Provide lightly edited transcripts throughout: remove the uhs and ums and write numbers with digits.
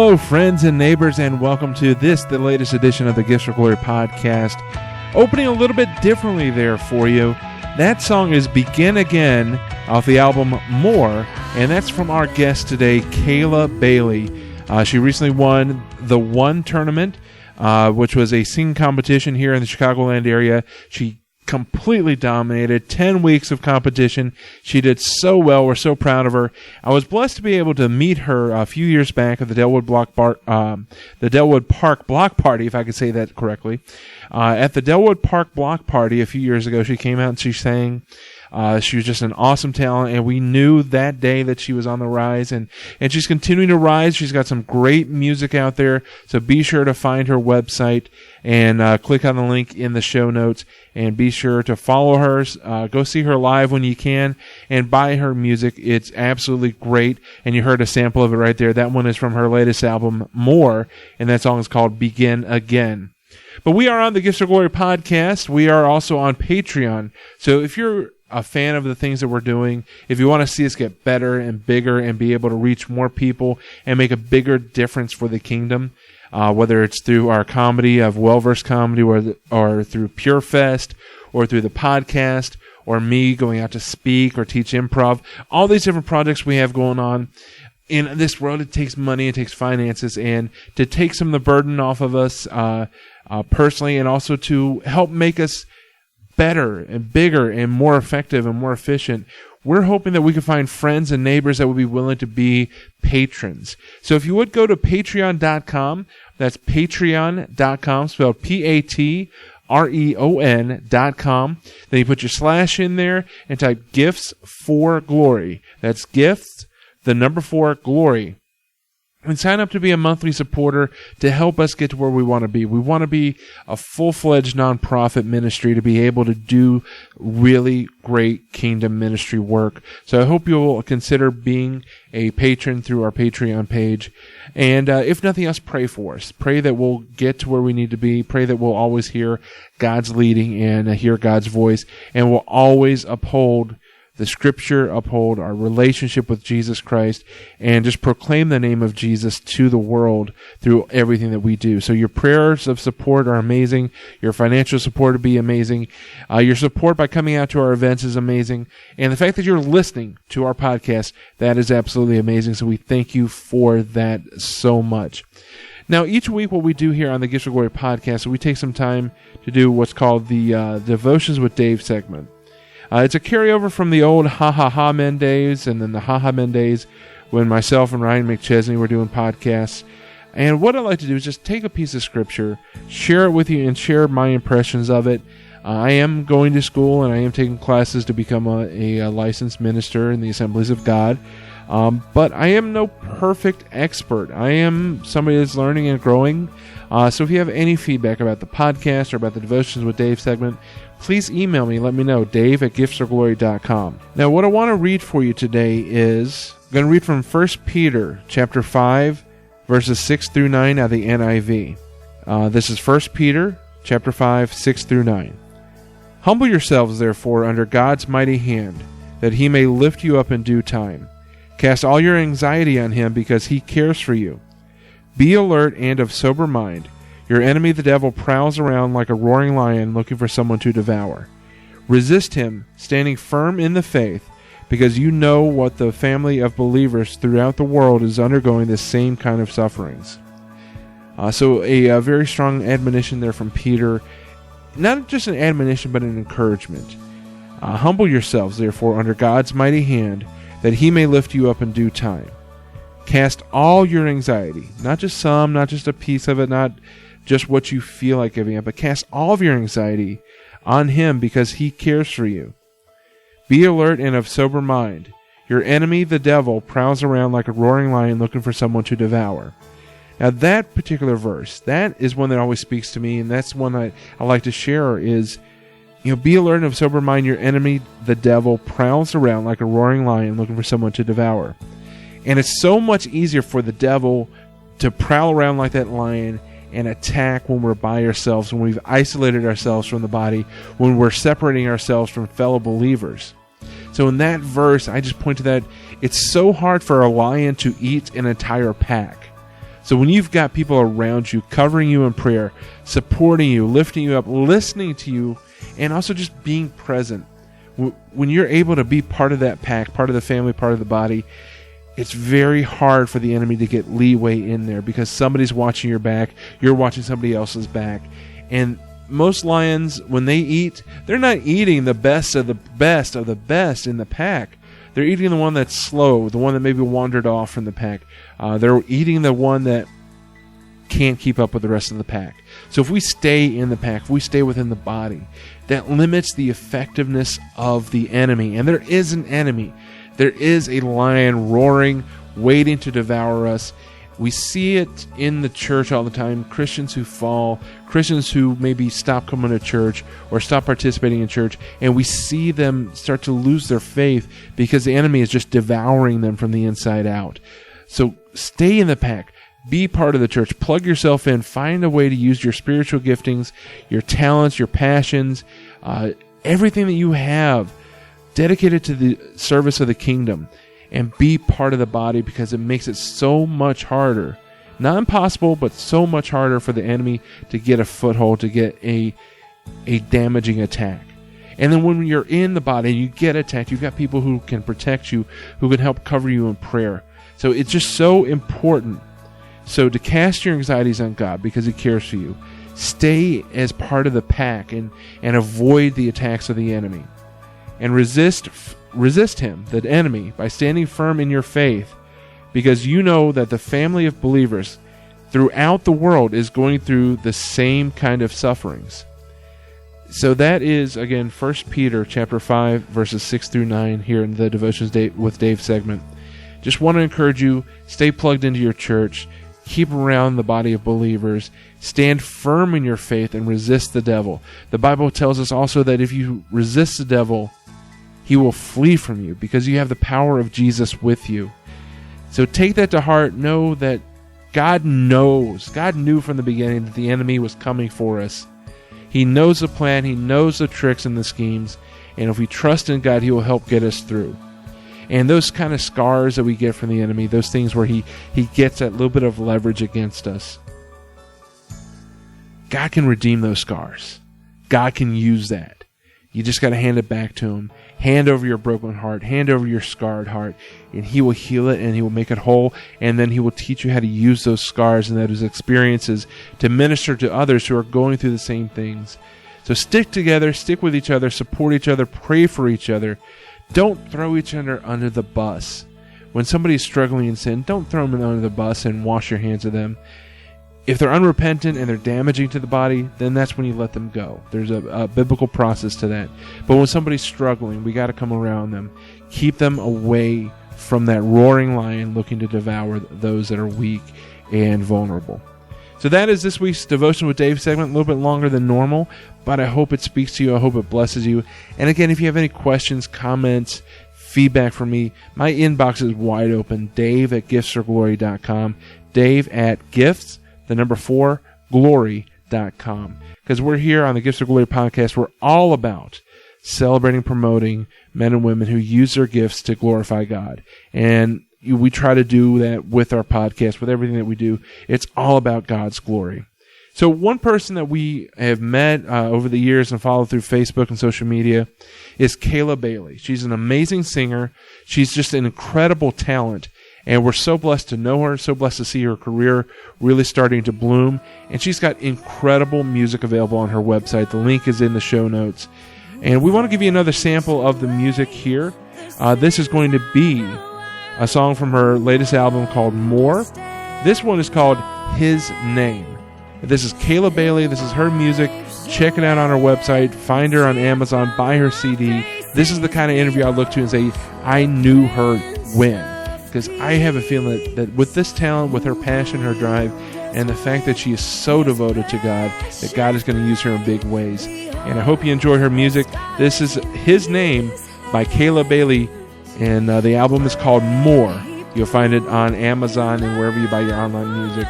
Hello, friends and neighbors, and welcome to the latest edition of the Gifts for Glory podcast. Opening a little bit differently there for you. That song is Begin Again off the album More, and that's from our guest today, Kayla Bailey. She recently won the One tournament, which was a singing competition here in the Chicagoland area. She completely dominated 10 weeks of competition. She did so well. We're so proud of her. I was blessed to be able to meet her a few years back at the Delwood Park Block Party, if I could say that correctly. At the Delwood Park Block Party a few years ago, she came out and she sang. She was just an awesome talent, and we knew that day that she was on the rise, and she's continuing to rise. She's got some great music out there, so be sure to find her website and click on the link in the show notes, and be sure to follow her. Go see her live when you can, and buy her music. It's absolutely great, and you heard a sample of it right there. That one is from her latest album, More, and that song is called Begin Again. But we are on the Gifts of Glory podcast. We are also on Patreon, so if you're a fan of the things that we're doing, if you want to see us get better and bigger and be able to reach more people and make a bigger difference for the kingdom, whether it's through our comedy of Well-Versed Comedy or through PureFest or through the podcast or me going out to speak or teach improv, all these different projects we have going on. In this world, it takes money, it takes finances, and to take some of the burden off of us personally, and also to help make us better and bigger and more effective and more efficient, we're hoping that we can find friends and neighbors that would be willing to be patrons. So if you would go to patreon.com, that's patreon.com, spelled Patreon.com. Then you put your slash in there and type Gifts for Glory. That's Gifts, the number 4, Glory. And sign up to be a monthly supporter to help us get to where we want to be. We want to be a full-fledged nonprofit ministry to be able to do really great kingdom ministry work. So I hope you'll consider being a patron through our Patreon page. And if nothing else, pray for us. Pray that we'll get to where we need to be. Pray that we'll always hear God's leading and hear God's voice. And we'll always uphold the Scripture, uphold our relationship with Jesus Christ, and just proclaim the name of Jesus to the world through everything that we do. So your prayers of support are amazing. Your financial support would be amazing. Your support by coming out to our events is amazing. And the fact that you're listening to our podcast, that is absolutely amazing. So we thank you for that so much. Now, each week what we do here on the Gifts of Glory podcast, we take some time to do what's called the Devotions with Dave segment. It's a carryover from the old Ha Ha Ha Men days, and then the Ha Ha Men days when myself and Ryan McChesney were doing podcasts. And what I like to do is just take a piece of Scripture, share it with you, and share my impressions of it. I am going to school, and I am taking classes to become a licensed minister in the Assemblies of God. But I am no perfect expert. I am somebody that's learning and growing. So if you have any feedback about the podcast or about the Devotions with Dave segment, please email me. Let me know, dave@giftsforglory.com. Now, what I want to read for you today is, I'm going to read from 1 Peter chapter 5, verses 6 through 9 out of the NIV. This is 1 Peter chapter 5, 6 through 9. Humble yourselves, therefore, under God's mighty hand, that he may lift you up in due time. Cast all your anxiety on him, because he cares for you. Be alert and of sober mind. Your enemy, the devil, prowls around like a roaring lion looking for someone to devour. Resist him, standing firm in the faith, because you know what the family of believers throughout the world is undergoing the same kind of sufferings. So a very strong admonition there from Peter. Not just an admonition, but an encouragement. Humble yourselves, therefore, under God's mighty hand, that he may lift you up in due time. Cast all your anxiety, not just some, not just a piece of it, not just what you feel like giving up, but cast all of your anxiety on him, because he cares for you. Be alert and of sober mind. Your enemy, the devil, prowls around like a roaring lion looking for someone to devour. Now that particular verse, that is one that always speaks to me, and that's one I like to share is, be alert and of sober mind. Your enemy, the devil, prowls around like a roaring lion looking for someone to devour. And it's so much easier for the devil to prowl around like that lion and attack when we're by ourselves, when we've isolated ourselves from the body, when we're separating ourselves from fellow believers. So in that verse, I just point to that. It's so hard for a lion to eat an entire pack. So when you've got people around you, covering you in prayer, supporting you, lifting you up, listening to you, and also just being present, when you're able to be part of that pack, part of the family, part of the body, it's very hard for the enemy to get leeway in there because somebody's watching your back, you're watching somebody else's back. And most lions, when they eat, they're not eating the best of the best of the best in the pack. They're eating the one that's slow, the one that maybe wandered off from the pack. They're eating the one that can't keep up with the rest of the pack. So if we stay in the pack, if we stay within the body, that limits the effectiveness of the enemy. And there is an enemy. There is a lion roaring, waiting to devour us. We see it in the church all the time. Christians who fall, Christians who maybe stop coming to church or stop participating in church, and we see them start to lose their faith because the enemy is just devouring them from the inside out. So stay in the pack. Be part of the church. Plug yourself in. Find a way to use your spiritual giftings, your talents, your passions, everything that you have, dedicated to the service of the kingdom, and be part of the body, because it makes it so much harder, not impossible, but so much harder for the enemy to get a foothold, to get a damaging attack. And then when you're in the body and you get attacked, you've got people who can protect you, who can help cover you in prayer. So it's just so important. So to cast your anxieties on God because He cares for you. Stay as part of the pack and avoid the attacks of the enemy. And resist him, the enemy, by standing firm in your faith, because you know that the family of believers throughout the world is going through the same kind of sufferings. So that is, again, 1 Peter chapter 5, verses 6 through 9 here in the Devotions with Dave segment. Just want to encourage you, stay plugged into your church, keep around the body of believers, stand firm in your faith, and resist the devil. The Bible tells us also that if you resist the devil, he will flee from you because you have the power of Jesus with you. So take that to heart. Know that God knows. God knew from the beginning that the enemy was coming for us. He knows the plan. He knows the tricks and the schemes. And if we trust in God, He will help get us through. And those kind of scars that we get from the enemy, those things where he gets that little bit of leverage against us, God can redeem those scars. God can use that. You just got to hand it back to Him. Hand over your broken heart. Hand over your scarred heart. And He will heal it and He will make it whole. And then He will teach you how to use those scars and those experiences to minister to others who are going through the same things. So stick together, stick with each other, support each other, pray for each other. Don't throw each other under the bus. When somebody's struggling in sin, don't throw them under the bus and wash your hands of them. If they're unrepentant and they're damaging to the body, then that's when you let them go. There's a biblical process to that. But when somebody's struggling, we got to come around them. Keep them away from that roaring lion looking to devour those that are weak and vulnerable. So that is this week's Devotion with Dave segment, a little bit longer than normal, but I hope it speaks to you. I hope it blesses you. And again, if you have any questions, comments, feedback from me, my inbox is wide open, dave@giftsforglory.com, dave@gifts4glory.com. Because we're here on the Gifts of Glory podcast, we're all about celebrating, promoting men and women who use their gifts to glorify God. And we try to do that with our podcast, with everything that we do. It's all about God's glory. So one person that we have met over the years and followed through Facebook and social media is Kayla Bailey. She's an amazing singer. She's just an incredible talent. And we're so blessed to know her, so blessed to see her career really starting to bloom. And she's got incredible music available on her website. The link is in the show notes. And we want to give you another sample of the music here. This is going to be a song from her latest album called More. This one is called His Name. This is Kayla Bailey. This is her music. Check it out on her website. Find her on Amazon. Buy her CD. This is the kind of interview I look to and say, I knew her when. Because I have a feeling that with this talent, with her passion, her drive, and the fact that she is so devoted to God, that God is going to use her in big ways. And I hope you enjoy her music. This is His Name by Kayla Bailey. And the album is called More. You'll find it on Amazon and wherever you buy your online music.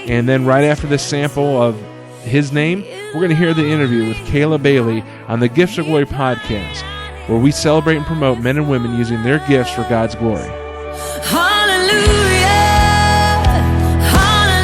And then right after this sample of His Name, we're going to hear the interview with Kayla Bailey on the Gifts of Glory podcast, where we celebrate and promote men and women using their gifts for God's glory. Hallelujah, hallelujah.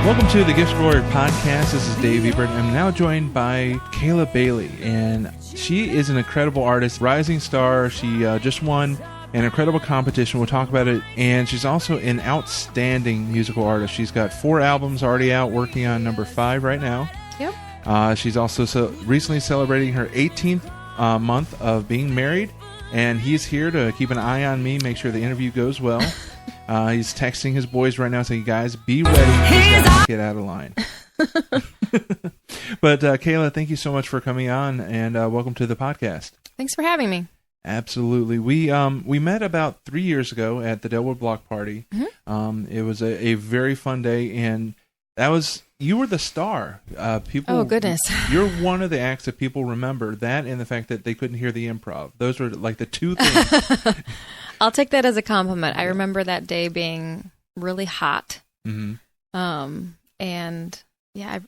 Welcome to the Gifts of Glory podcast. This is Dave Ebert. I'm now joined by Kayla Bailey, and she is an incredible artist, rising star. She just won an incredible competition. We'll talk about it. And she's also an outstanding musical artist. She's got 4 albums already out, working on number 5 right now. Yep. She's also recently celebrating her 18th month of being married, and he's here to keep an eye on me, make sure the interview goes well. He's texting his boys right now saying, guys, be ready. He's got to get out of line. But Kayla, thank you so much for coming on, and welcome to the podcast. Thanks for having me. Absolutely. We met about 3 years ago at the Delwood Block Party. Mm-hmm. It was a very fun day, and you were the star. People. Oh, goodness. You're one of the acts that people remember, that and the fact that they couldn't hear the improv. Those were like the 2 things. I'll take that as a compliment. I remember that day being really hot. Mm-hmm. And yeah,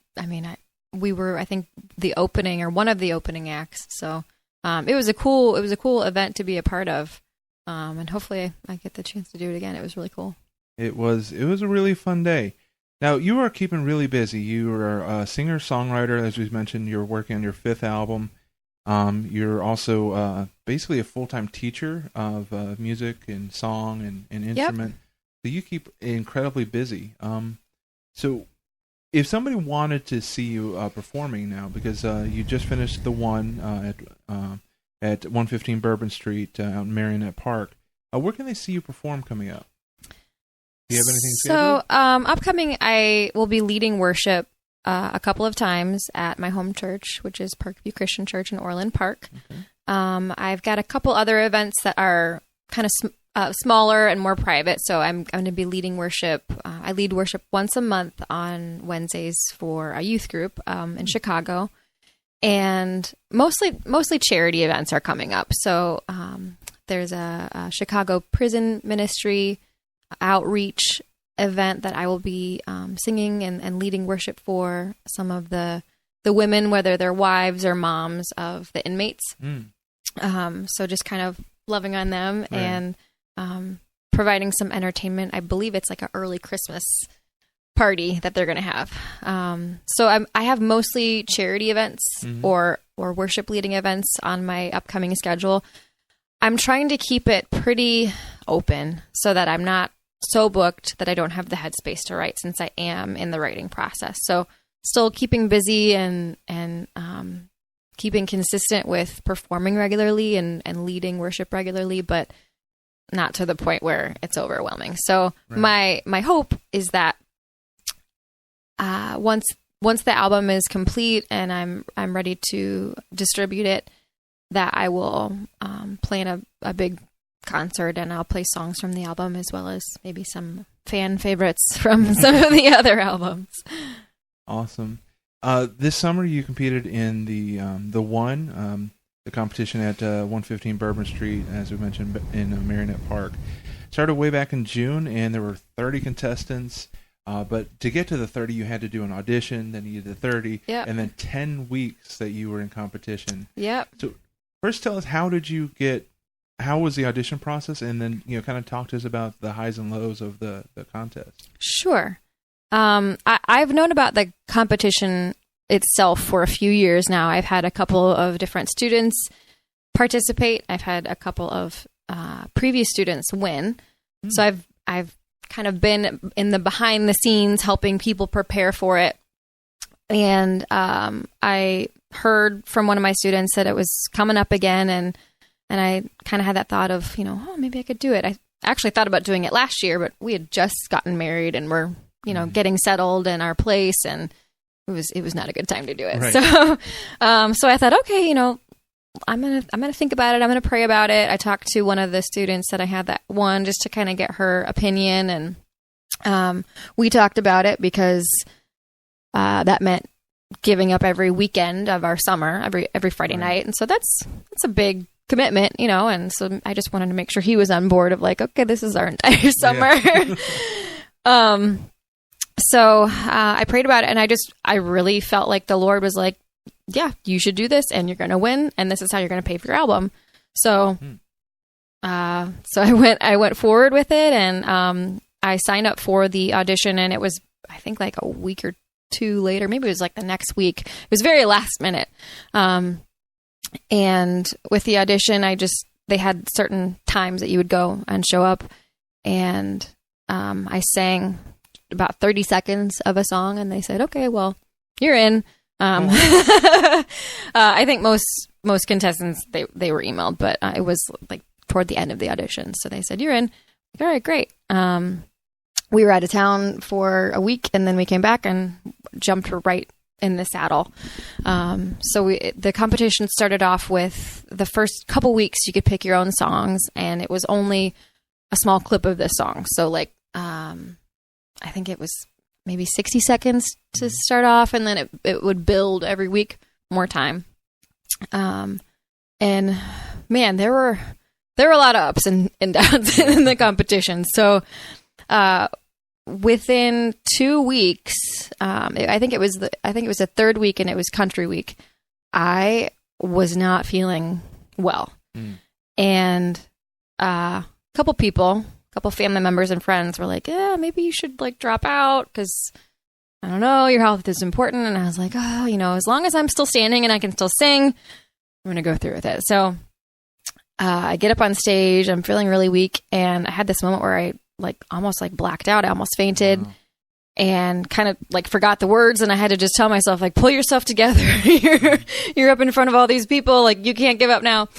we were, I think, the opening or one of the opening acts. So it was a cool event to be a part of. And hopefully I get the chance to do it again. It was really cool. It was a really fun day. Now, you are keeping really busy. You are a singer-songwriter, as we mentioned. You're working on your 5th album. You're also basically a full-time teacher of music and song and instrument. Yep. So you keep incredibly busy. So if somebody wanted to see you performing now, because you just finished the one at 115 Bourbon Street out in Marionette Park, where can they see you perform coming up? Do you have anything scheduled? So upcoming, I will be leading worship a couple of times at my home church, which is Parkview Christian Church in Orland Park. Okay. I've got a couple other events that are kind of smaller and more private. So I'm going to be leading worship. I lead worship once a month on Wednesdays for a youth group in Chicago. And mostly charity events are coming up. So there's a Chicago Prison Ministry outreach event that I will be singing and leading worship for some of the women, whether they're wives or moms of the inmates. So just kind of loving on them, right. And providing some entertainment. I believe it's like an early Christmas party that they're going to have. So I have mostly charity events, mm-hmm. or worship leading events on my upcoming schedule. I'm trying to keep it pretty open so that I'm not so booked that I don't have the headspace to write, since I am in the writing process. So still keeping busy and keeping consistent with performing regularly and leading worship regularly, but not to the point where it's overwhelming. So right. my hope is that once the album is complete and I'm ready to distribute it, that I will plan a big concert, and I'll play songs from the album as well as maybe some fan favorites from some of the other albums. Awesome. This summer you competed in the competition at 115 Bourbon Street, as we mentioned, in Marionette Park. Started way back in June, and there were 30 contestants. But to get to the 30, you had to do an audition. Then you did the 30, yep. And then 10 weeks that you were in competition. Yep. So first, tell us, how was the audition process, and then kind of talk to us about the highs and lows of the contest. Sure. I've known about the competition itself for a few years now. I've had a couple of different students participate. I've had a couple of previous students win. Mm. So I've kind of been in the behind the scenes helping people prepare for it. And I heard from one of my students that it was coming up again, and I kind of had that thought of, maybe I could do it. I actually thought about doing it last year, but we had just gotten married and we're, getting settled in our place, and it was not a good time to do it. Right. So I thought, okay, I'm gonna think about it. I'm gonna pray about it. I talked to one of the students that I had that won just to kind of get her opinion, and we talked about it because that meant giving up every weekend of our summer, every Friday night, and so that's a big commitment, and so I just wanted to make sure he was on board of like, okay, this is our entire summer. Yeah. So I prayed about it, and I really felt like the Lord was like, yeah, you should do this, and you're going to win, and this is how you're going to pay for your album. So, so I went forward with it, and I signed up for the audition, and it was I think like a week or two later, maybe it was like the next week. It was very last minute. And with the audition, they had certain times that you would go and show up, and I sang about 30 seconds of a song, and they said, okay, well, you're in. I think most contestants, they were emailed, but it was like toward the end of the audition. So they said, you're in. Like, all right, great. We were out of town for a week, and then we came back and jumped right in the saddle. So the competition started off with the first couple weeks you could pick your own songs, and it was only a small clip of this song. So like, I think it was maybe 60 seconds to start off, and then it would build every week more time. And man, there were a lot of ups and downs in the competition. So, within 2 weeks, I think it was the third week, and it was country week. I was not feeling well, and a couple family members and friends were like, "Yeah, maybe you should like drop out because I don't know, your health is important." And I was like, "Oh, as long as I'm still standing and I can still sing, I'm going to go through with it." So I get up on stage. I'm feeling really weak, and I had this moment where I almost blacked out. I almost fainted. Wow. And kind of forgot the words, and I had to just tell myself pull yourself together. You're up in front of all these people, you can't give up now.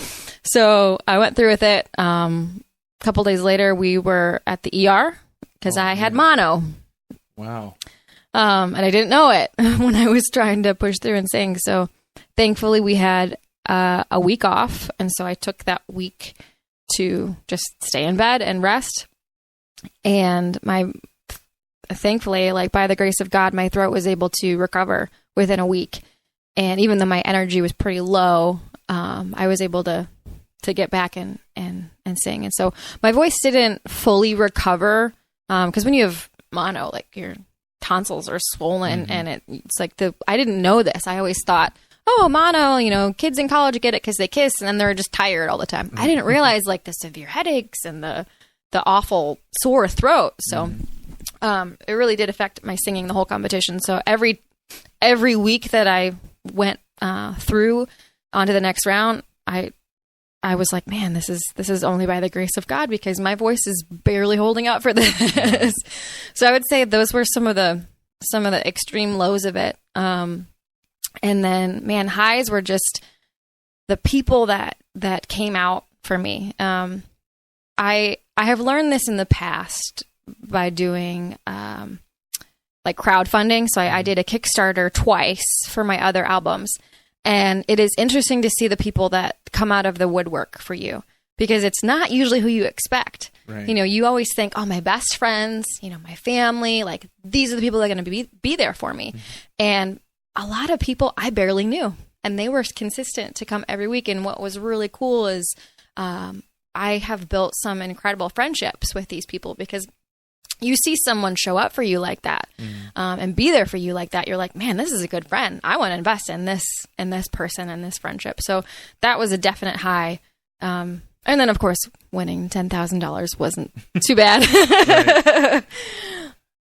So I went through with it. A couple days later, we were at the ER because I had mono. Wow. And I didn't know it when I was trying to push through and sing. So thankfully we had a week off, and so I took that week to just stay in bed and rest. And thankfully, by the grace of God, my throat was able to recover within a week. And even though my energy was pretty low, I was able to get back and sing. And so my voice didn't fully recover, because when you have mono, your tonsils are swollen, and it's I didn't know this. I always thought, oh, mono, kids in college get it because they kiss, and then they're just tired all the time. I didn't realize the severe headaches and the awful sore throat. So it really did affect my singing the whole competition. So every week that I went through onto the next round, I was like, man, this is only by the grace of God, because my voice is barely holding up for this. So I would say those were some of the extreme lows of it. And then, man, highs were just the people that came out for me. I have learned this in the past by doing crowdfunding. So I did a Kickstarter twice for my other albums. And it is interesting to see the people that come out of the woodwork for you, because it's not usually who you expect. Right. You always think, oh, my best friends, my family, these are the people that are going to be there for me. Mm-hmm. And a lot of people I barely knew, and they were consistent to come every week. And what was really cool is I have built some incredible friendships with these people, because you see someone show up for you like that, and be there for you like that. You're like, man, this is a good friend. I want to invest in this person and this friendship. So that was a definite high. And then, of course, winning $10,000 wasn't too bad. Right.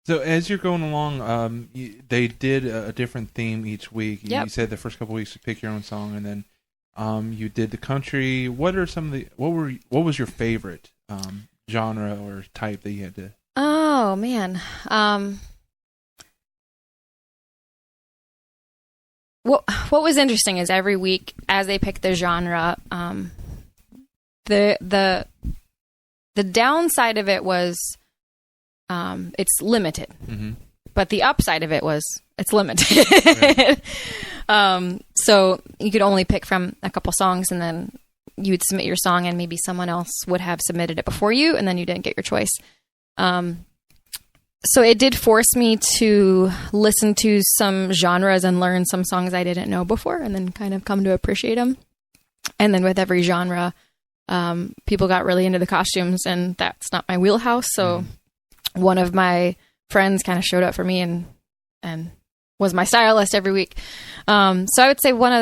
So as you're going along, they did a different theme each week. Yep. You said the first couple of weeks you pick your own song, and then you did the country. What are some of what was your favorite genre or type that you had to? Oh man. What was interesting is every week as they picked the genre, the downside of it was it's limited. Mm-hmm. But the upside of it was it's limited. Right. So you could only pick from a couple songs, and then you would submit your song, and maybe someone else would have submitted it before you, and then you didn't get your choice. So it did force me to listen to some genres and learn some songs I didn't know before, and then kind of come to appreciate them. And then with every genre, people got really into the costumes, and that's not my wheelhouse. So one of my friends kind of showed up for me and was my stylist every week. So I would say one of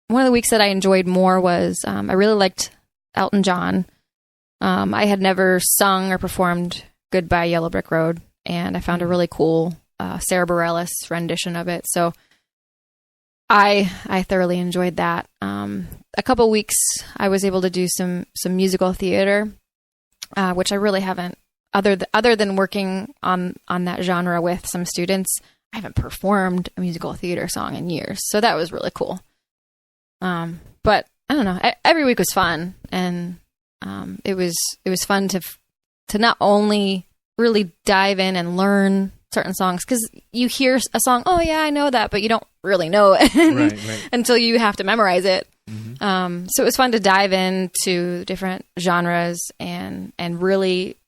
the weeks that I enjoyed more was, I really liked Elton John. I had never sung or performed Goodbye Yellow Brick Road, and I found a really cool Sarah Bareilles rendition of it. So I thoroughly enjoyed that. A couple weeks I was able to do some musical theater, which I really haven't, other than working on that genre with some students, I haven't performed a musical theater song in years. So that was really cool. But I don't know, every week was fun, and it was fun to not only really dive in and learn certain songs, because you hear a song, oh yeah, I know that, but you don't really know it right. until you have to memorize it. Mm-hmm. So it was fun to dive into different genres and really,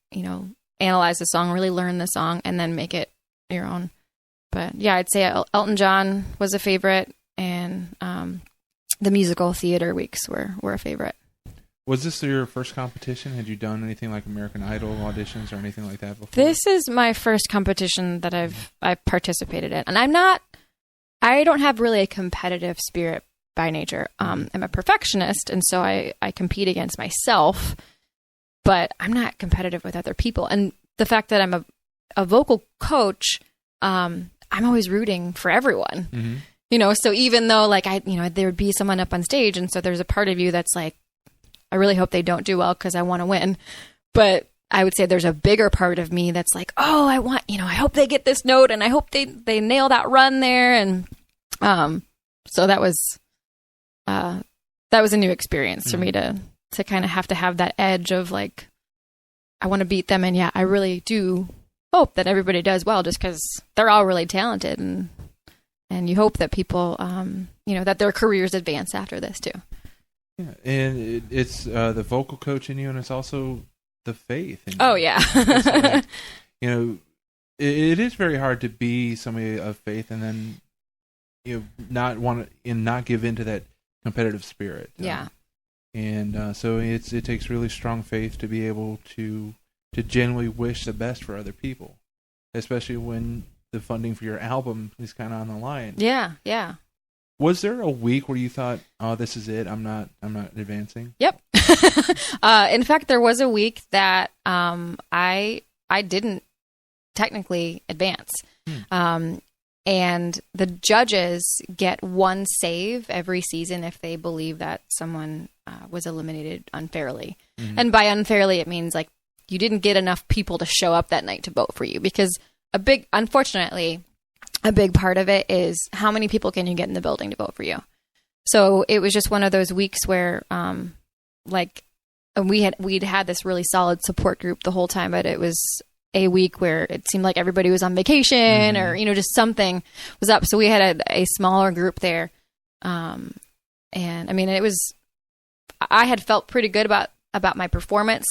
analyze the song, really learn the song, and then make it your own. But yeah, I'd say Elton John was a favorite, and the musical theater weeks were a favorite. Was this your first competition? Had you done anything like American Idol auditions or anything like that before? This is my first competition that I've participated in, and I don't have really a competitive spirit by nature. I'm a perfectionist, and so I compete against myself, but I'm not competitive with other people. And the fact that I'm a vocal coach, I'm always rooting for everyone. Mm-hmm. So even though there would be someone up on stage, and so there's a part of you that's like, I really hope they don't do well because I want to win. But I would say there's a bigger part of me that's like, oh, I hope they get this note, and I hope they nail that run there. And so that was a new experience for me to kind of have to have that edge of like, I want to beat them. And yeah, I really do hope that everybody does well, just because they're all really talented, and you hope that people, that their careers advance after this too. Yeah, and it's the vocal coach in you, and it's also the faith in you. Oh, yeah. Like, it is very hard to be somebody of faith and then, not give into that competitive spirit. Yeah. And so it takes really strong faith to be able to genuinely wish the best for other people, especially when the funding for your album is kind of on the line. Yeah, yeah. Was there a week where you thought, "Oh, this is it. I'm not advancing"? Yep. In fact, there was a week that I didn't technically advance, and the judges get one save every season if they believe that someone was eliminated unfairly. Mm-hmm. And by unfairly, it means like you didn't get enough people to show up that night to vote for you, because unfortunately, a big part of it is how many people can you get in the building to vote for you. So it was just one of those weeks where, we'd had this really solid support group the whole time, but it was a week where it seemed like everybody was on vacation, or, just something was up. So we had a smaller group there. And I mean, I had felt pretty good about my performance.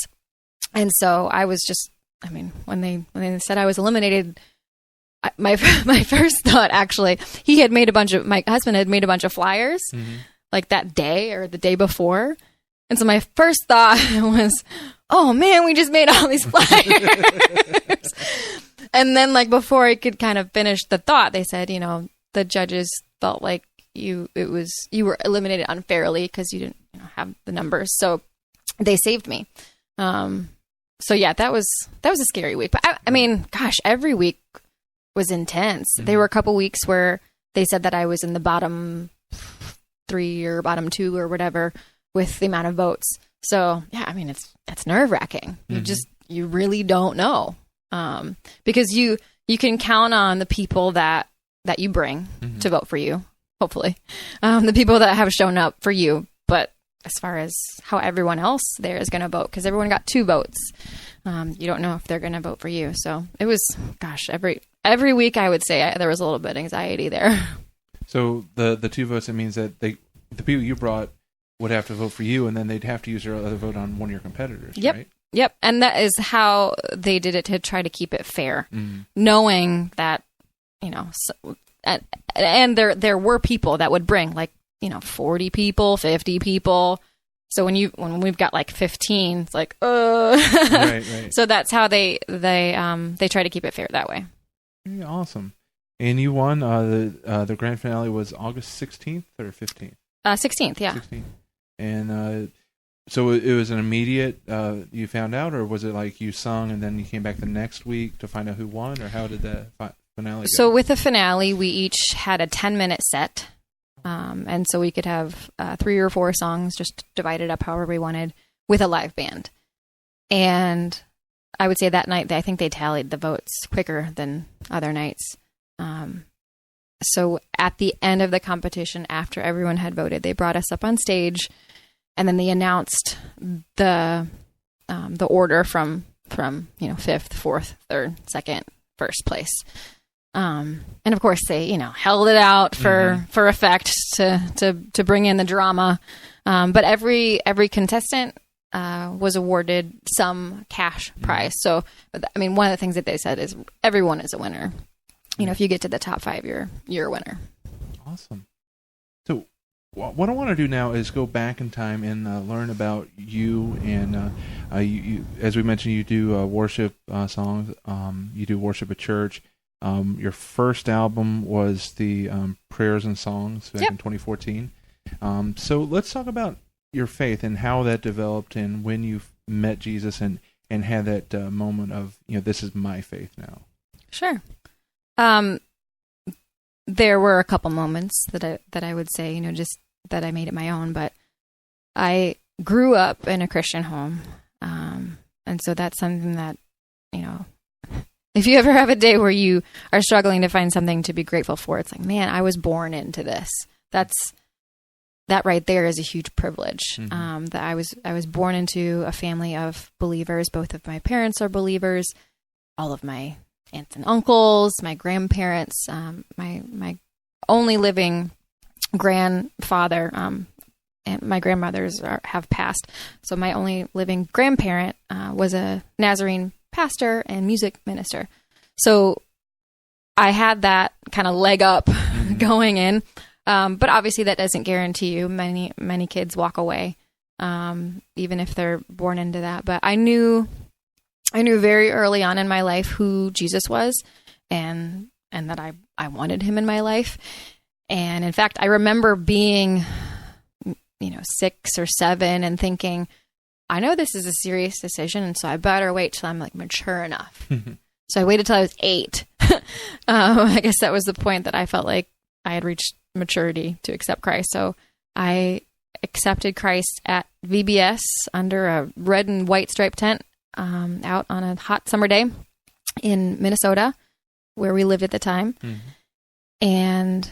And so I was just, when they said I was eliminated, my first thought, actually, my husband had made a bunch of flyers like that day or the day before. And so my first thought was, oh man, we just made all these flyers. And then like before I could kind of finish the thought, they said, the judges felt like you were eliminated unfairly because you didn't have the numbers. So they saved me. So yeah, that was a scary week. But I mean, gosh, every week was intense. Mm-hmm. There were a couple weeks where they said that I was in the bottom 3 or bottom 2 or whatever with the amount of votes. So yeah, I mean, it's nerve wracking. You really don't know. Because you can count on the people that you bring to vote for you, hopefully. The people that have shown up for you, but as far as how everyone else there is going to vote, because everyone got 2 votes. You don't know if they're going to vote for you. So it was, gosh, every week I would say there was a little bit of anxiety there. So the 2 votes, it means that the people you brought would have to vote for you, and then they'd have to use their other vote on one of your competitors, right? Yep. And that is how they did it, to try to keep it fair, knowing that, and there were people that would bring 40 people, 50 people. So when we've got like 15, it's like, right. So that's how they try to keep it fair that way. Yeah, awesome. And you won. The grand finale was August 16th or 15th? 16th, yeah. 16th. And So it was an immediate, you found out, or was it like you sung and then you came back the next week to find out who won, or how did the finale go? So with the finale, we each had a 10-minute set. And so we could have 3 or 4 songs, just divided up however we wanted, with a live band. And I would say that night, I think they tallied the votes quicker than other nights. So at the end of the competition, after everyone had voted, they brought us up on stage, and then they announced the order from 5th, 4th, 3rd, 2nd, 1st place. And of course they, held it out for effect to bring in the drama. But every contestant was awarded some cash prize. So, one of the things that they said is everyone is a winner. If you get to the top 5, you're a winner. Awesome. So what I want to do now is go back in time and learn about you. And you, as we mentioned, you do worship songs. You do worship at church. Your first album was the Prayers and Songs back in 2014. So let's talk about your faith and how that developed and when you met Jesus and had that moment of, this is my faith now. Sure. There were a couple moments that I would say, just that I made it my own, but I grew up in a Christian home. And so that's something that, if you ever have a day where you are struggling to find something to be grateful for, it's like, man, I was born into this. That right there is a huge privilege. That I was born into a family of believers. Both of my parents are believers. All of my aunts and uncles, my grandparents, my only living grandfather, and my grandmothers have passed. So my only living grandparent was a Nazarene pastor and music minister. So I had that kind of leg up going in. But obviously that doesn't guarantee you. Many kids walk away, even if they're born into that. But I knew very early on in my life who Jesus was, and that I wanted him in my life. And in fact, I remember being, 6 or 7 and thinking, I know this is a serious decision, and so I better wait till I'm mature enough. So I waited till I was 8. I guess that was the point that I felt like I had reached maturity to accept Christ. So I accepted Christ at VBS under a red and white striped tent out on a hot summer day in Minnesota, where we lived at the time. And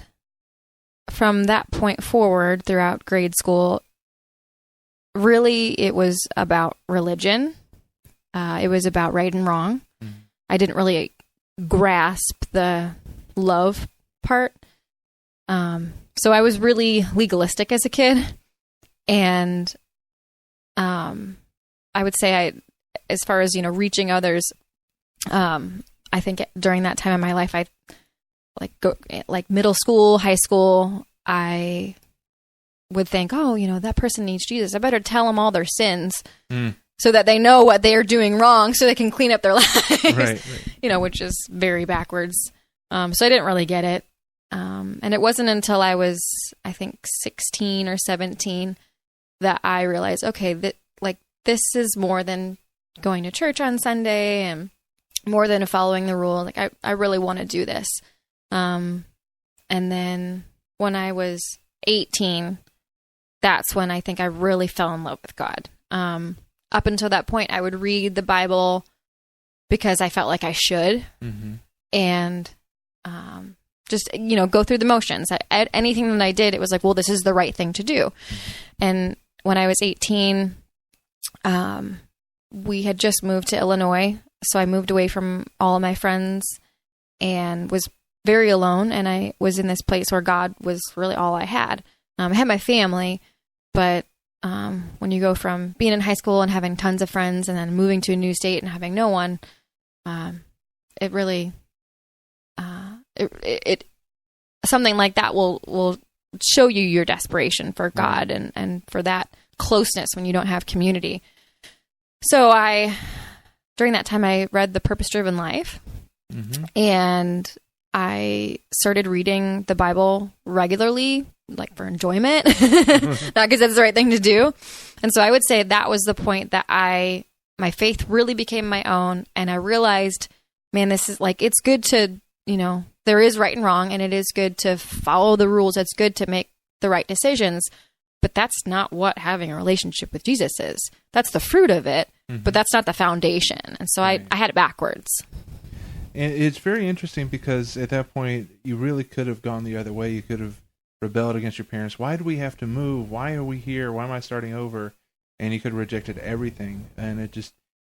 from that point forward, throughout grade school, really it was about religion. It was about right and wrong. I didn't really grasp the love part. So I was really legalistic as a kid. And I would say as far as, reaching others, I think during that time in my life, like middle school, high school, I would think, that person needs Jesus. I better tell them all their sins so that they know what they are doing wrong so they can clean up their lives, right. Which is very backwards. So I didn't really get it. And it wasn't until I was, I think, 16 or 17 that I realized, okay, this is more than going to church on Sunday and more than following the rule. I really want to do this. And then when I was 18, that's when I think I really fell in love with God. Up until that point, I would read the Bible because I felt like I should. And just, go through the motions. Anything that I did, it was like, well, this is the right thing to do. And when I was 18, we had just moved to Illinois. So I moved away from all of my friends and was very alone. And I was in this place where God was really all I had. I had my family, but when you go from being in high school and having tons of friends and then moving to a new state and having no one, it really, it something like that will show you your desperation for God and for that closeness when you don't have community. So during that time, I read The Purpose-Driven Life, and I started reading the Bible regularly, like for enjoyment, not because that's the right thing to do. And so I would say that was the point that my faith really became my own. And I realized, man, this is like, it's good to, there is right and wrong, and it is good to follow the rules. It's good to make the right decisions, but that's not what having a relationship with Jesus is. That's the fruit of it, but that's not the foundation. And so I had it backwards. And it's very interesting because at that point, you really could have gone the other way. You could have rebelled against your parents. Why do we have to move? Why are we here? Why am I starting over? And you could have rejected everything. And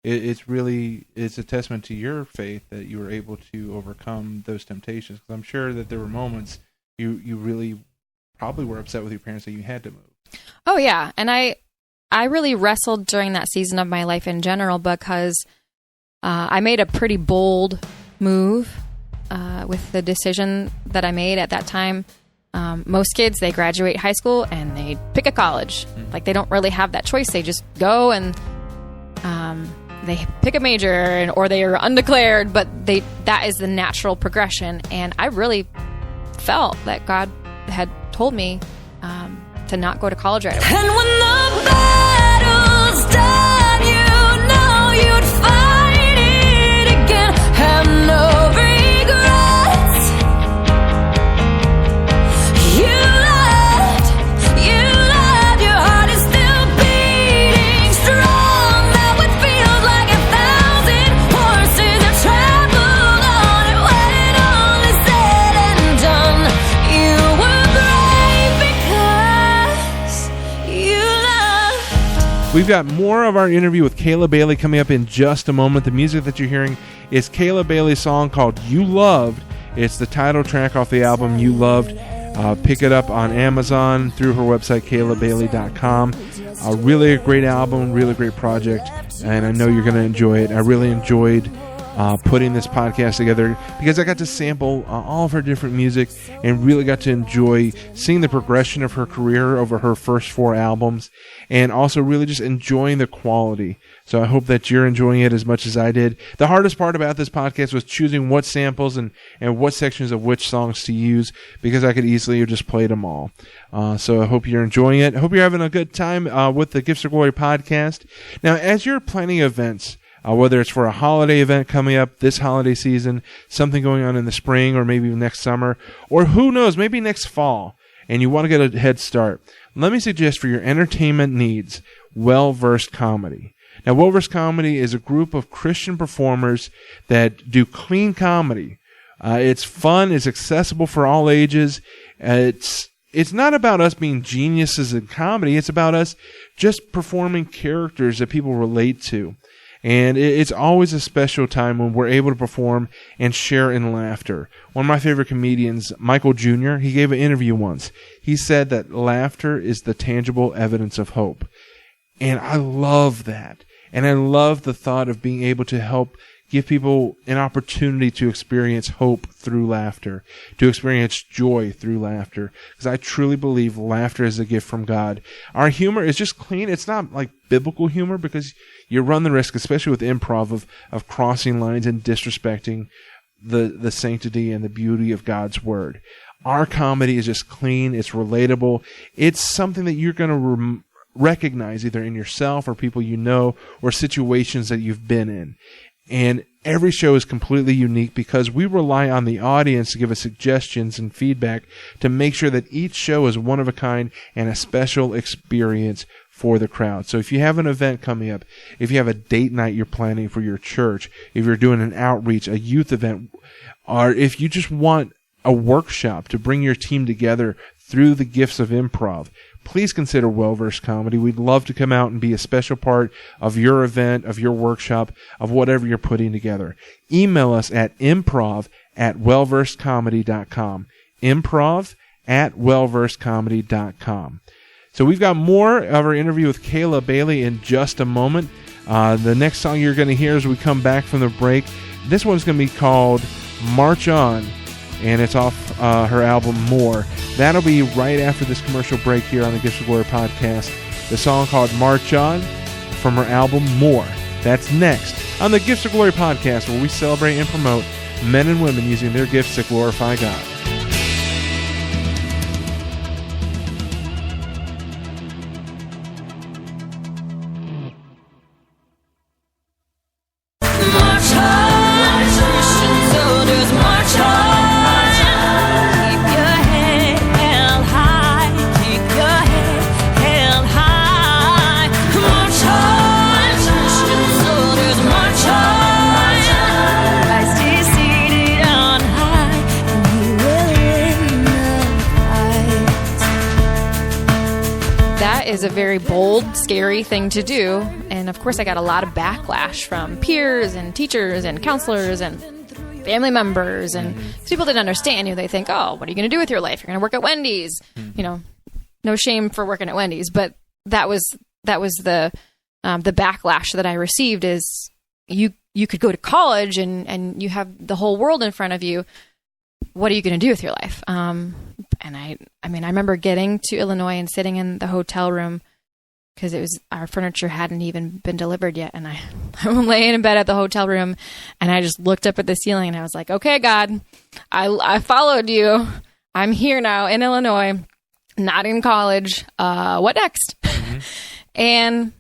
it's a testament to your faith that you were able to overcome those temptations. Because I'm sure that there were moments you really probably were upset with your parents that you had to move. Oh, yeah. And I really wrestled during that season of my life in general because I made a pretty bold move with the decision that I made at that time. Most kids, they graduate high school and they pick a college. Like, they don't really have that choice. They just go and they pick a major or they are undeclared, but that is the natural progression. And I really felt that God had told me to not go to college right away. And when the battle's done, you'd fight it again. Have no regrets. You loved, your heart is still beating strong. Now it feels like 1,000 horses have traveled on it. When it all is said and done, you were brave because you loved. We've got more of our interview with Kayla Bailey coming up in just a moment. The music that you're hearing is Kayla Bailey's song called You Loved. It's the title track off the album You Loved. Pick it up on Amazon through her website, KaylaBailey.com. Really a great album, really great project, and I know you're going to enjoy it. I really enjoyed putting this podcast together because I got to sample all of her different music and really got to enjoy seeing the progression of her career over her first 4 albums and also really just enjoying the quality. So I hope that you're enjoying it as much as I did. The hardest part about this podcast was choosing what samples and what sections of which songs to use because I could easily have just played them all. So I hope you're enjoying it. I hope you're having a good time with the Gifts of Glory podcast. Now, as you're planning events, whether it's for a holiday event coming up this holiday season, something going on in the spring or maybe next summer, or who knows, maybe next fall, and you want to get a head start, let me suggest for your entertainment needs, Well-Versed Comedy. Now, Well-Versed Comedy is a group of Christian performers that do clean comedy. It's fun. It's accessible for all ages. It's not about us being geniuses in comedy. It's about us just performing characters that people relate to. And it's always a special time when we're able to perform and share in laughter. One of my favorite comedians, Michael Jr., he gave an interview once. He said that laughter is the tangible evidence of hope. And I love that. And I love the thought of being able to help give people an opportunity to experience hope through laughter, to experience joy through laughter, because I truly believe laughter is a gift from God. Our humor is just clean. It's not like biblical humor because you run the risk, especially with improv, of crossing lines and disrespecting the sanctity and the beauty of God's word. Our comedy is just clean. It's relatable. It's something that you're going to recognize either in yourself or people you know or situations that you've been in. And every show is completely unique because we rely on the audience to give us suggestions and feedback to make sure that each show is one of a kind and a special experience for the crowd. So if you have an event coming up, if you have a date night you're planning for your church, if you're doing an outreach, a youth event, or if you just want a workshop to bring your team together through the gifts of improv, please consider Well-Versed Comedy. We'd love to come out and be a special part of your event, of your workshop, of whatever you're putting together. Email us at improv@wellversedcomedy.com. improv@wellversedcomedy.com. So we've got more of our interview with Kayla Bailey in just a moment. The next song you're going to hear as we come back from the break, this one's going to be called March On, and it's off her album More. That'll be right after this commercial break here on the Gifts of Glory podcast. The song called March On from her album More. That's next on the Gifts of Glory podcast, where we celebrate and promote men and women using their gifts to glorify God. is a very bold, scary thing to do. And of course, I got a lot of backlash from peers and teachers and counselors and family members. And 'cause people didn't understand you. They think, oh, what are you going to do with your life? You're going to work at Wendy's. You know, no shame for working at Wendy's. But that was the backlash that I received is you could go to college and you have the whole world in front of you. What are you going to do with your life? And I remember getting to Illinois and sitting in the hotel room because our furniture hadn't even been delivered yet. And I'm laying in bed at the hotel room and I just looked up at the ceiling and I was like, okay, God, I followed you. I'm here now in Illinois, not in college. What next? Mm-hmm. And,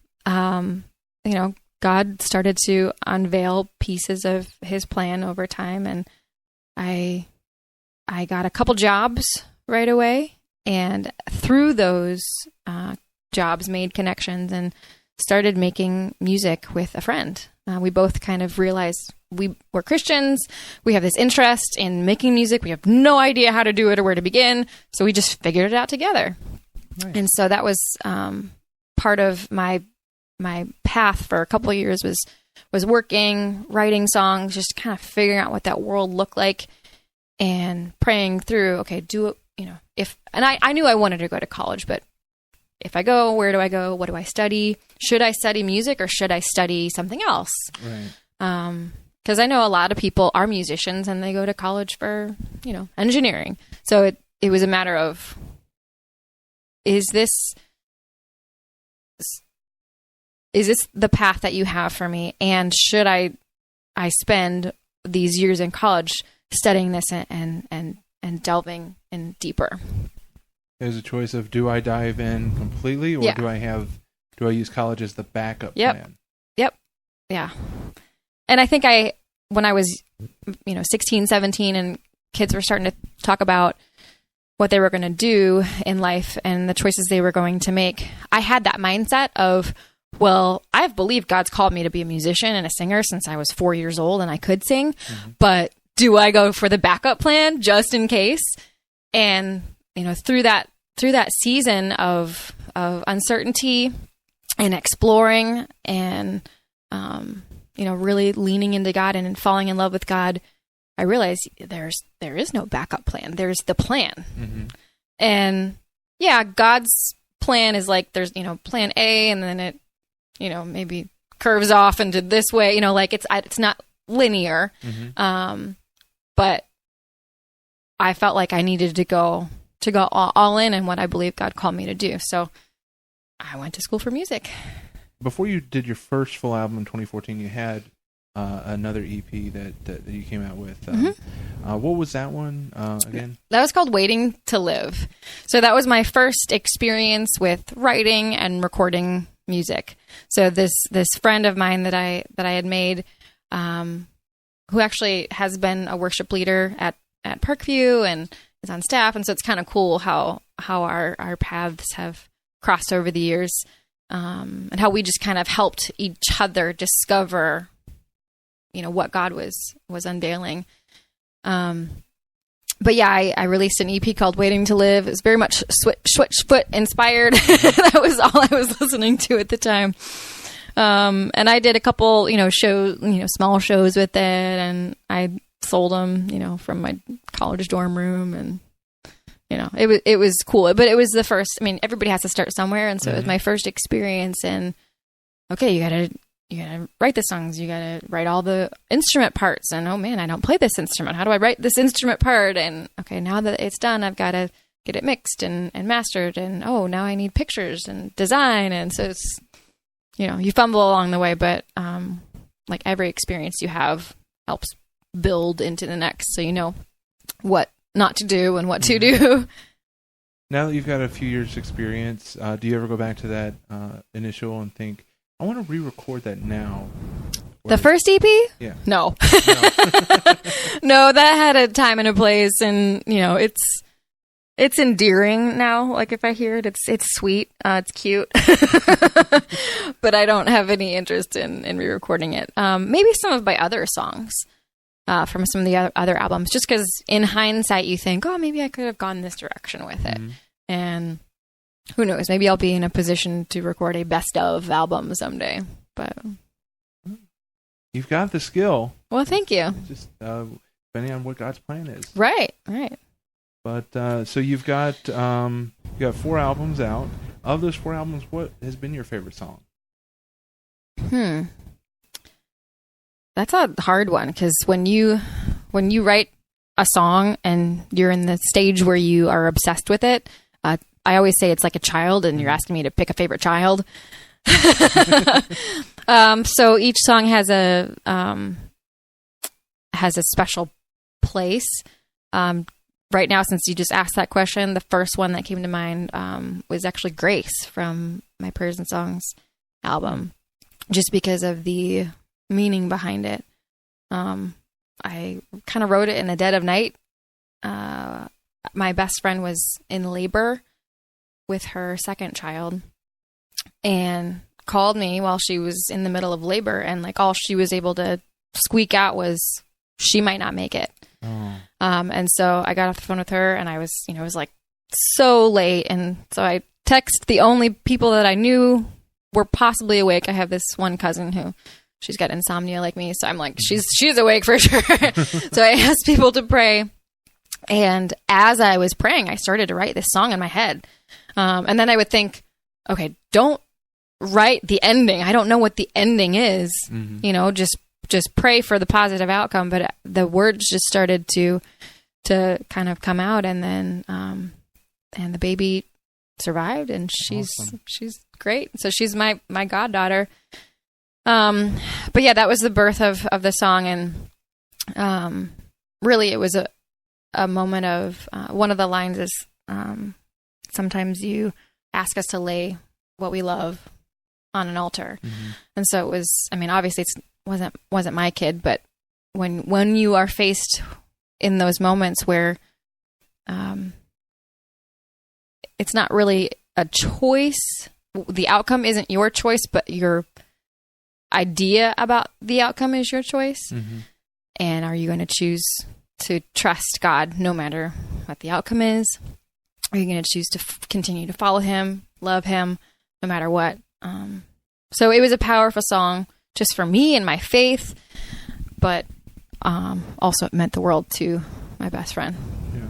God started to unveil pieces of his plan over time. And I got a couple jobs right away, and through those jobs made connections and started making music with a friend. We both kind of realized we're Christians. We have this interest in making music. We have no idea how to do it or where to begin. So we just figured it out together. Nice. And so that was part of my path for a couple of years was working, writing songs, just kind of figuring out what that world looked like and praying through, okay, I knew I wanted to go to college, but if I go, where do I go? What do I study? Should I study music or should I study something else? Right. Because I know a lot of people are musicians and they go to college for, engineering. So it was a matter of, is this the path that you have for me? And should I spend these years in college studying this and delving in deeper? There's a choice of, do I dive in completely or do I use college as the backup plan? Yep. Yeah. And I think when I was, 16, 17 and kids were starting to talk about what they were going to do in life and the choices they were going to make, I had that mindset of, well, I've believed God's called me to be a musician and a singer since I was 4 years old and I could sing, but do I go for the backup plan just in case? And, through that season of uncertainty and exploring and, really leaning into God and falling in love with God, I realized there is no backup plan. There's the plan. Mm-hmm. And God's plan is like, there's, plan A, and then it, maybe curves off into this way, it's not linear. Mm-hmm. But I felt like I needed to go all in and what I believe God called me to do. So I went to school for music. Before you did your first full album in 2014, you had another EP that you came out with. What was that one again? That was called Waiting to Live. So that was my first experience with writing and recording music. So this friend of mine that I had made, who actually has been a worship leader at Parkview and is on staff, and so it's kind of cool how our paths have crossed over the years, and how we just kind of helped each other discover, what God was unveiling. But I released an EP called Waiting to Live. It was very much Switchfoot inspired. That was all I was listening to at the time. And I did a couple, shows, small shows with it, and I sold them, from my college dorm room, and, it was cool, but it was the first, everybody has to start somewhere. And so it was my first experience in, okay, you gotta write the songs, you gotta write all the instrument parts, and oh man, I don't play this instrument. How do I write this instrument part? And okay, now that it's done, I've got to get it mixed and mastered, and now I need pictures and design. And so it's, you fumble along the way, but like every experience you have helps build into the next, so you know what not to do and what to do. Now that you've got a few years experience, do you ever go back to that initial and think, I want to re-record that now? The first EP? Yeah. No. No, that had a time and a place, and it's endearing now. Like if I hear it, it's sweet, it's cute, but I don't have any interest in re-recording it. Maybe some of my other songs from some of the other albums, just because in hindsight you think, oh, maybe I could have gone this direction with it, and who knows? Maybe I'll be in a position to record a best of album someday. But you've got the skill. Well, thank you. Just depending on what God's plan is. Right. But so you've got 4 albums out. Of those 4 albums, what has been your favorite song? That's a hard one, because when you write a song and you're in the stage where you are obsessed with it, I always say it's like a child, and you're asking me to pick a favorite child. So each song has a special place. Right now, since you just asked that question, the first one that came to mind was actually Grace from my Prayers and Songs album, just because of the meaning behind it. I kind of wrote it in the dead of night. My best friend was in labor with her second child and called me while she was in the middle of labor, and like all she was able to squeak out was she might not make it. And so I got off the phone with her, and I was, it was like so late. And so I texted the only people that I knew were possibly awake. I have this one cousin who she's got insomnia like me. So I'm like, she's awake for sure. So I asked people to pray. And as I was praying, I started to write this song in my head. And then I would think, okay, don't write the ending. I don't know what the ending is, just pray for the positive outcome. But the words just started to kind of come out, and then and the baby survived, and she's great. So she's my goddaughter. But yeah, that was the birth of the song, and really it was a moment of one of the lines is sometimes you ask us to lay what we love on an altar, and so it was. I mean, obviously it wasn't my kid, but when you are faced in those moments where it's not really a choice, the outcome isn't your choice, but your idea about the outcome is your choice. And are you going to choose to trust God no matter what the outcome is? Are you going to choose to continue to follow him, love him, no matter what? So it was a powerful song just for me and my faith, but also it meant the world to my best friend. Yeah.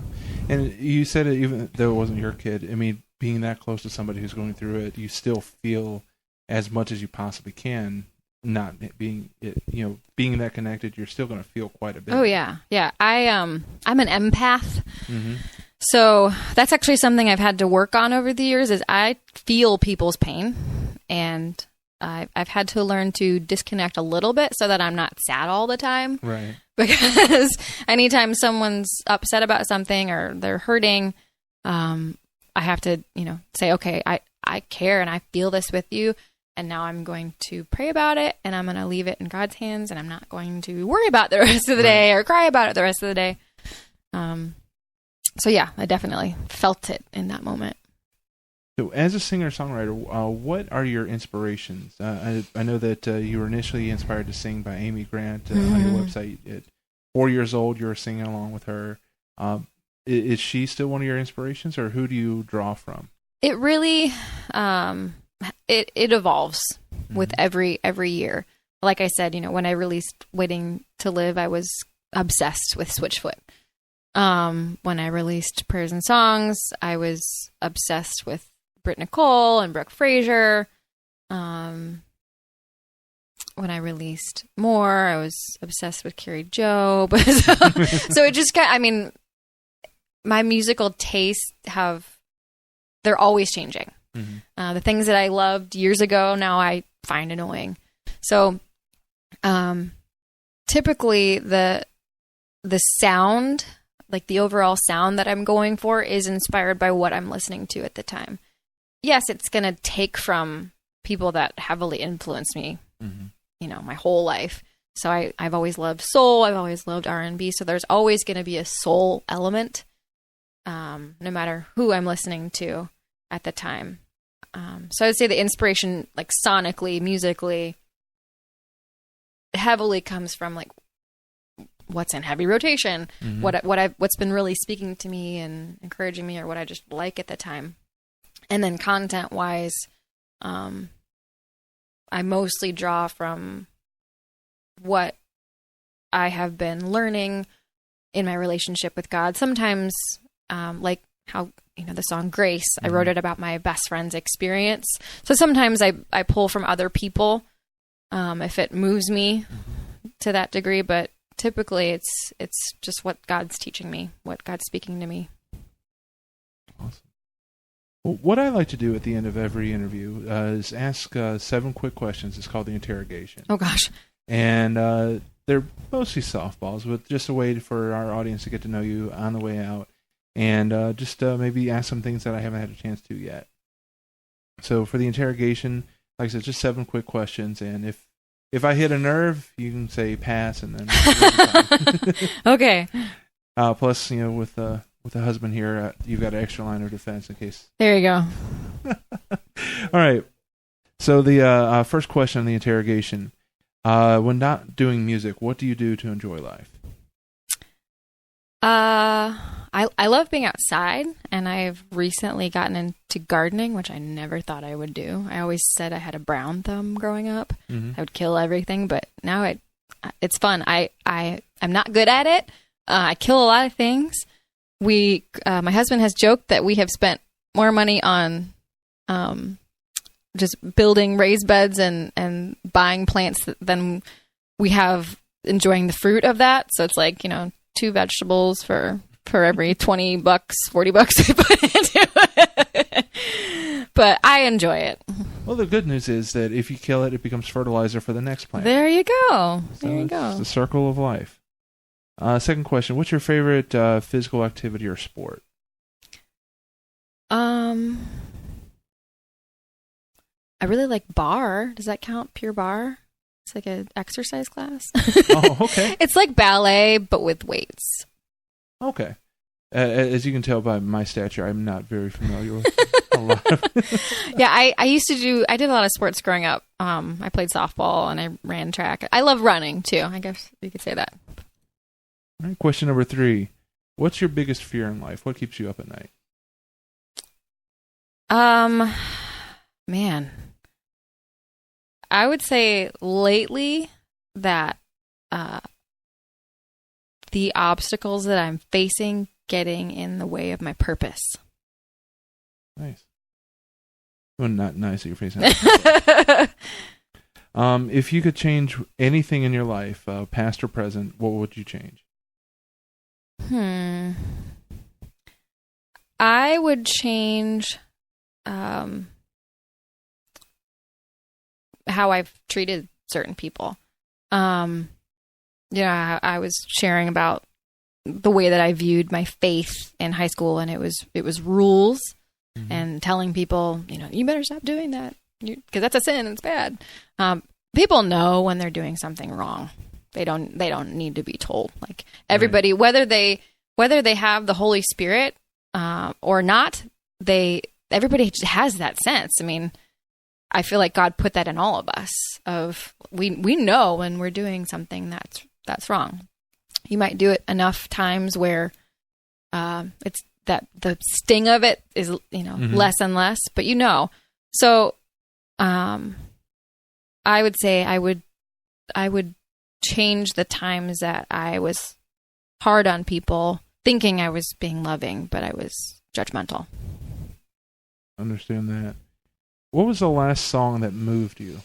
And you said it, even though it wasn't your kid, I mean, being that close to somebody who's going through it, you still feel as much as you possibly can, not being being that connected, you're still going to feel quite a bit. Oh yeah. I'm an empath. So that's actually something I've had to work on over the years, is I feel people's pain, and I've had to learn to disconnect a little bit so that I'm not sad all the time. Right. Because anytime someone's upset about something or they're hurting, I have to, say, okay, I care and I feel this with you. And now I'm going to pray about it, and I'm going to leave it in God's hands, and I'm not going to worry about it the rest of the day or cry about it the rest of the day. So yeah, I definitely felt it in that moment. So as a singer-songwriter, what are your inspirations? I know that you were initially inspired to sing by Amy Grant on your website. At 4 years old, you were singing along with her. Is she still one of your inspirations, or who do you draw from? It really, it evolves with every year. Like I said, when I released Waiting to Live, I was obsessed with Switchfoot. When I released Prayers and Songs, I was obsessed with Britt Nicole and Brooke Fraser. When I released More, I was obsessed with Carrie Job. So it just my musical tastes they're always changing. The things that I loved years ago, now I find annoying. So, typically the sound, like the overall sound that I'm going for, is inspired by what I'm listening to at the time. Yes, it's going to take from people that heavily influenced me, my whole life. So I've always loved soul. I've always loved R&B. So there's always going to be a soul element, no matter who I'm listening to at the time. So I would say the inspiration, like sonically, musically, heavily comes from like what's in heavy rotation, what's been really speaking to me and encouraging me, or what I just like at the time. And then content-wise, I mostly draw from what I have been learning in my relationship with God. Sometimes, like how, the song Grace, I wrote it about my best friend's experience. So sometimes I pull from other people if it moves me to that degree, but typically it's just what God's teaching me, what God's speaking to me. Awesome. Well, what I like to do at the end of every interview is ask 7 quick questions. It's called the interrogation. Oh, gosh. And they're mostly softballs, but just a way for our audience to get to know you on the way out. And just maybe ask some things that I haven't had a chance to yet. So for the interrogation, like I said, just 7 quick questions. And if I hit a nerve, you can say pass, and then Okay. Plus, with a husband here, you've got an extra line of defense in case. There you go. All right. So the first question on the interrogation: when not doing music, what do you do to enjoy life? I love being outside, and I've recently gotten into gardening, which I never thought I would do. I always said I had a brown thumb growing up. I would kill everything, but now it's fun. I'm not good at it. I kill a lot of things. My husband has joked that we have spent more money on just building raised beds and buying plants than we have enjoying the fruit of that. So it's like, 2 vegetables for every $20, $40 we put into it. But I enjoy it. Well, the good news is that if you kill it, it becomes fertilizer for the next plant. There you go. So there you go. It's the circle of life. Second question: what's your favorite physical activity or sport? I really like bar. Does that count? Pure bar? It's like an exercise class. Oh, okay. It's like ballet, but with weights. Okay. As you can tell by my stature, I'm not very familiar with a lot of Yeah, I did a lot of sports growing up. I played softball and I ran track. I love running too. I guess you could say that. All right, question number 3. What's your biggest fear in life? What keeps you up at night? Man. I would say lately that the obstacles that I'm facing getting in the way of my purpose. Nice. Well, not nice that you're facing. If you could change anything in your life, past or present, what would you change? I would change how I've treated certain people. I was sharing about the way that I viewed my faith in high school, and it was rules and telling people, you better stop doing that because that's a sin and it's bad. People know when they're doing something wrong. They don't need to be told. Like everybody, whether they have the Holy Spirit or not, everybody has that sense. I mean, I feel like God put that in all of us. We know when we're doing something that's wrong. You might do it enough times where it's that the sting of it is less and less, but So I would say I would change the times that I was hard on people, thinking I was being loving, but I was judgmental. Understand that. What was the last song that moved you?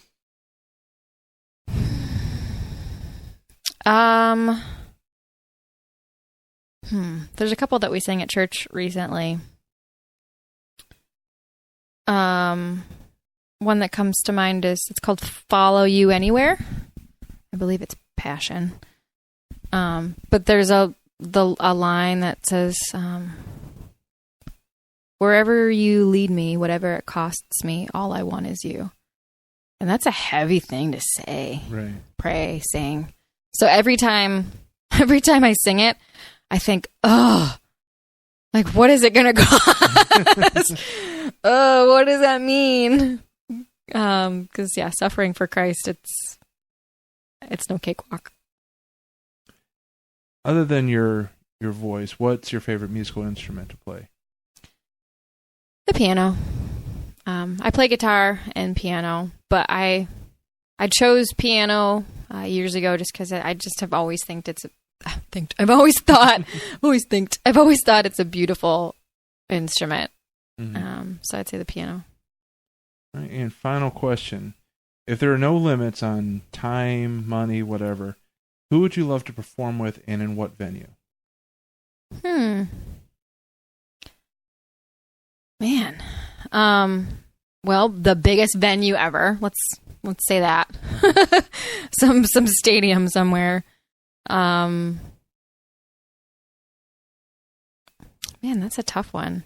There's a couple that we sang at church recently. One that comes to mind it's called Follow You Anywhere. I believe it's Passion. But there's a line that says, wherever you lead me, whatever it costs me, all I want is you. And that's a heavy thing to say. Right. Pray, sing. So every time I sing it, I think, like, what is it going to cost? What does that mean? Because suffering for Christ, it's no cakewalk. Other than your voice, what's your favorite musical instrument to play? The piano. I play guitar and piano, but I chose piano years ago just because I just have always I've always thought it's a beautiful instrument. So I'd say the piano. All right, and final question. If there are no limits on time, money, whatever, who would you love to perform with and in what venue? Man. Well, the biggest venue ever. Let's say that. some stadium somewhere. Man, that's a tough one.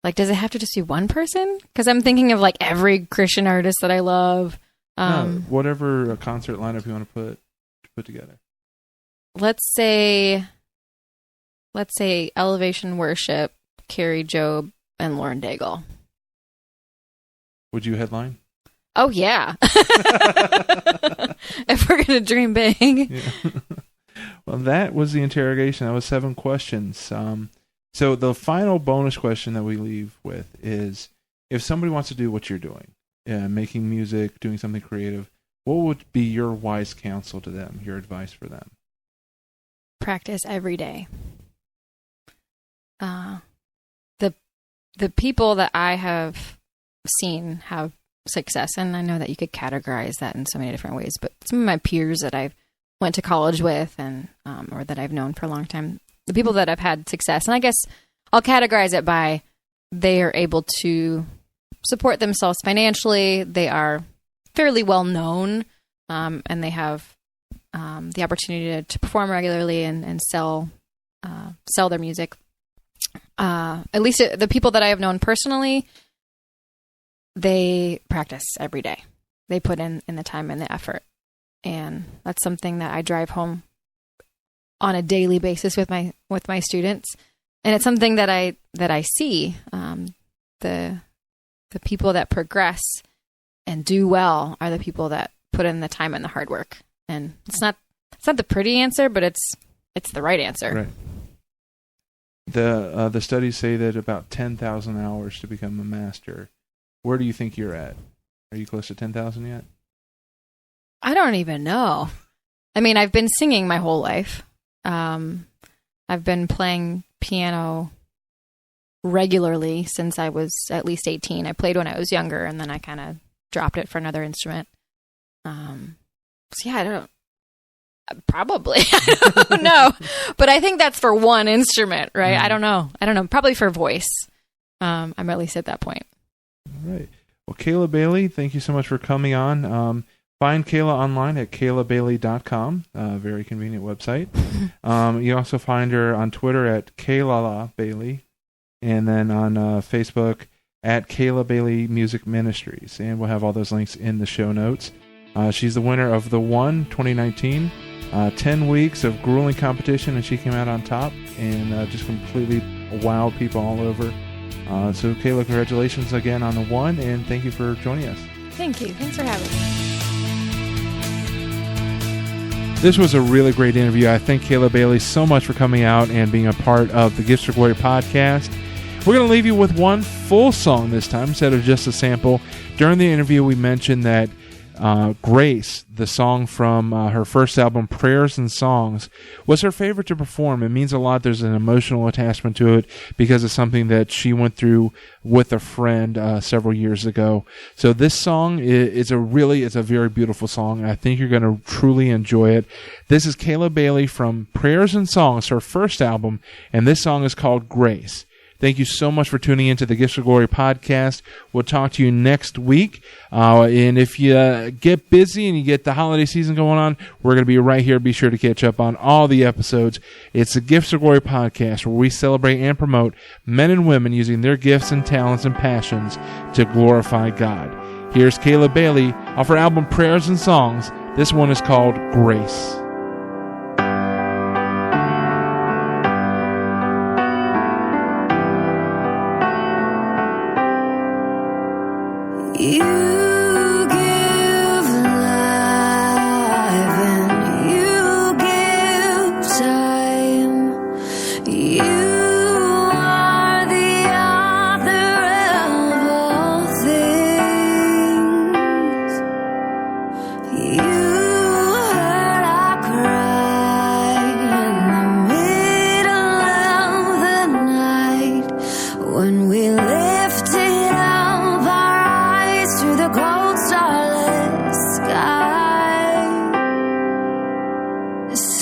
Like, does it have to just be one person? Because I'm thinking of like every Christian artist that I love. No, whatever concert lineup you want to put together. Let's say Elevation Worship, Carrie Job, and Lauren Daigle. Would you headline? Oh yeah. If we're gonna dream big. Yeah. Well, that was the interrogation. That was 7 questions. So the final bonus question that we leave with is, if somebody wants to do what you're doing, making music, doing something creative, what would be your wise counsel to them, your advice for them? Practice every day. The people that I have seen have success, and I know that you could categorize that in so many different ways, but some of my peers that I've went to college with and or that I've known for a long time, the people that have had success, and I guess I'll categorize it by they are able to support themselves financially, they are fairly well known, and they have the opportunity to perform regularly and sell their music. At least the people that I have known personally, they practice every day. They put in the time and the effort. And that's something that I drive home on a daily basis with my students. And it's something that I see, the people that progress and do well are the people that put in the time and the hard work. And it's not the pretty answer, but it's the right answer. Right. The studies say that about 10,000 hours to become a master. Where do you think you're at? Are you close to 10,000 yet? I don't even know. I mean, I've been singing my whole life. I've been playing piano regularly since I was at least 18. I played when I was younger, and then I kind of dropped it for another instrument. So yeah, I don't. Probably. I don't know. But I think that's for one instrument, right? I don't know. Probably for voice. I'm at least at that point. All right. Well, Kayla Bailey, thank you so much for coming on. Find Kayla online at kaylabailey.com. Very convenient website. You also find her on Twitter at Kayla Bailey, and then on Facebook at Kayla Bailey Music Ministries. And we'll have all those links in the show notes. She's the winner of the One 2019. 10 weeks of grueling competition, and she came out on top and just completely wowed people all over. So, Kayla, congratulations again on the One, and thank you for joining us. Thank you. Thanks for having me. This was a really great interview. I thank Kayla Bailey so much for coming out and being a part of the Gifts for Glory podcast. We're going to leave you with one full song this time instead of just a sample. During the interview, we mentioned that Grace, the song from her first album, Prayers and Songs, was her favorite to perform. It means a lot. There's an emotional attachment to it because it's something that she went through with a friend several years ago. So this song is a very beautiful song, and I think you're going to truly enjoy it. This is Kayla Bailey from Prayers and Songs, her first album, and this song is called Grace. Thank you so much for tuning into the Gifts for Glory podcast. We'll talk to you next week. And if you get busy and you get the holiday season going on, we're going to be right here. Be sure to catch up on all the episodes. It's the Gifts for Glory podcast, where we celebrate and promote men and women using their gifts and talents and passions to glorify God. Here's Kayla Bailey off her album Prayers and Songs. This one is called Grace. You give life and you give time. You are the author of all things.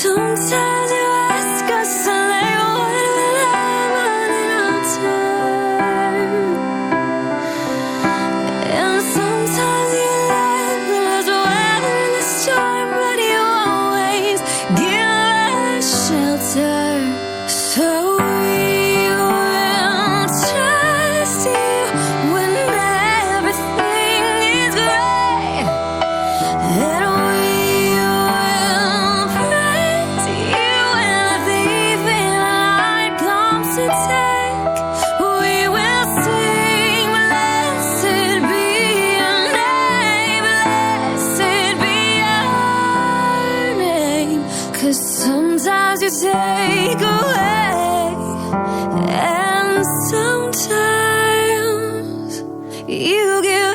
Sometimes you ask us, like, what will happen in our time? And sometimes you let us weather the storm, but you always give us shelter. So we will trust you when everything is great. And we will praise you when the thief in the night comes to take. We will sing, blessed be your name, blessed be your name. 'Cause sometimes you take away, and sometimes you give